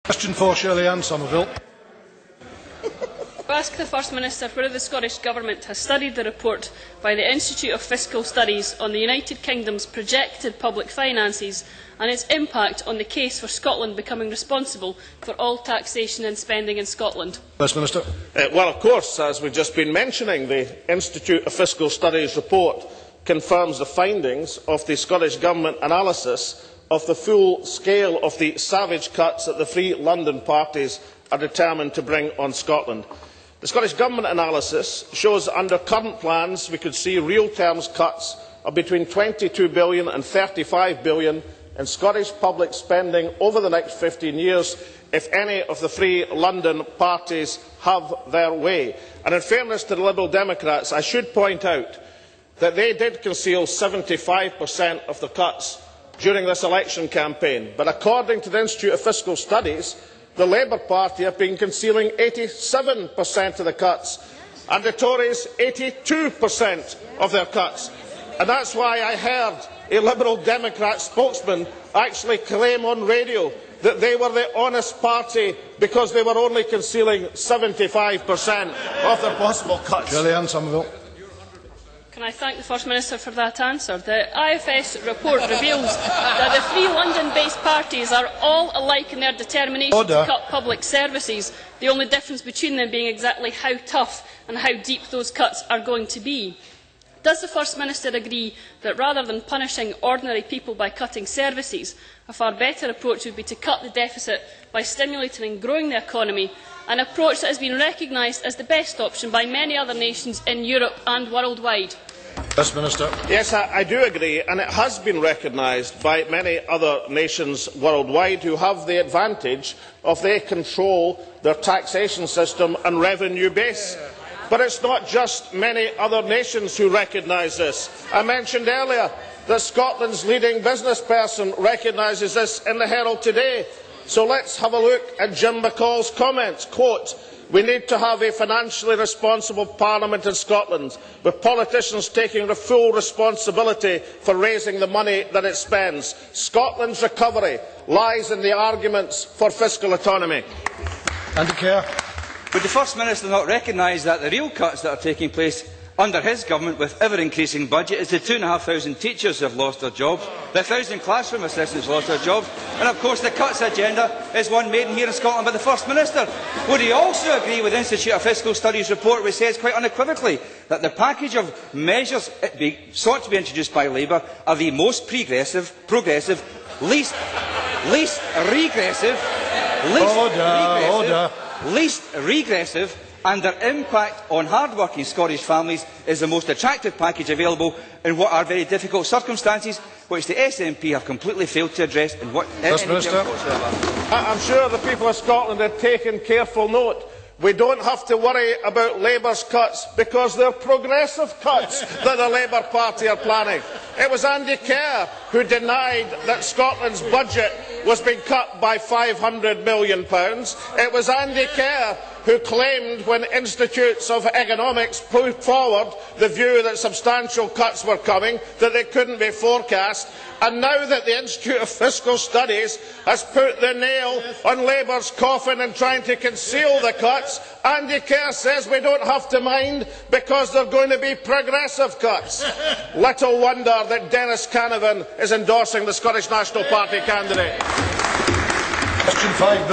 Question for Shirley-Anne Somerville. I ask the First Minister whether the Scottish Government has studied the report by the Institute of Fiscal Studies on the United Kingdom's projected public finances and its impact on the case for Scotland becoming responsible for all taxation and spending in Scotland. First Minister. Well, of course, as we have just been mentioning, the Institute of Fiscal Studies report confirms the findings of the Scottish Government analysis of the full scale of the savage cuts that the three London parties are determined to bring on Scotland. The Scottish Government analysis shows that under current plans we could see real terms cuts of between £22 billion and £35 billion in Scottish public spending over the next 15 years if any of the three London parties have their way. And in fairness to the Liberal Democrats, I should point out that they did conceal 75% of the cuts during this election campaign, but according to the Institute of Fiscal Studies, the Labour Party have been concealing 87% of the cuts, and the Tories 82% of their cuts. And that is why I heard a Liberal Democrat spokesman actually claim on radio that they were the honest party because they were only concealing 75% of their possible cuts. Shirley-Anne Somerville. Can I thank the First Minister for that answer? The IFS report reveals that the three London-based parties are all alike in their determination to cut public services, the only difference between them being exactly how tough and how deep those cuts are going to be. Does the First Minister agree that rather than punishing ordinary people by cutting services, a far better approach would be to cut the deficit by stimulating and growing the economy, an approach that has been recognised as the best option by many other nations in Europe and worldwide? First Minister. Yes, I do agree, and it has been recognised by many other nations worldwide who have the advantage of they control their taxation system and revenue base. But it is not just many other nations who recognise this. I mentioned earlier that Scotland's leading business person recognises this in the Herald today. So let us have a look at Jim McCall's comments. Quote, "We need to have a financially responsible Parliament in Scotland, with politicians taking the full responsibility for raising the money that it spends. Scotland's recovery lies in the arguments for fiscal autonomy." Andy Kerr. Would the First Minister not recognise that the real cuts that are taking place under his government with ever-increasing budget is the 2,500 teachers who have lost their jobs, the 1,000 classroom assistants who have lost their jobs, and of course the cuts agenda is one made here in Scotland by the First Minister? Would he also agree with the Institute of Fiscal Studies report, which says quite unequivocally that the package of measures sought to be introduced by Labour are the most progressive, least regressive, and their impact on hard-working Scottish families is the most attractive package available in what are very difficult circumstances, which the SNP have completely failed to address in any terms whatsoever? I am sure the people of Scotland have taken careful note. We do not have to worry about Labour's cuts because they are progressive cuts that the Labour Party are planning. It was Andy Kerr who denied that Scotland's budget was being cut by £500 million. It was Andy Kerr who claimed, when institutes of economics put forward the view that substantial cuts were coming, that they could not be forecast. And now that the Institute of Fiscal Studies has put the nail on Labour's coffin in trying to conceal the cuts, Andy Kerr says we do not have to mind because they are going to be progressive cuts. Little wonder that Dennis Canavan is endorsing the Scottish National Party candidate. Question 5.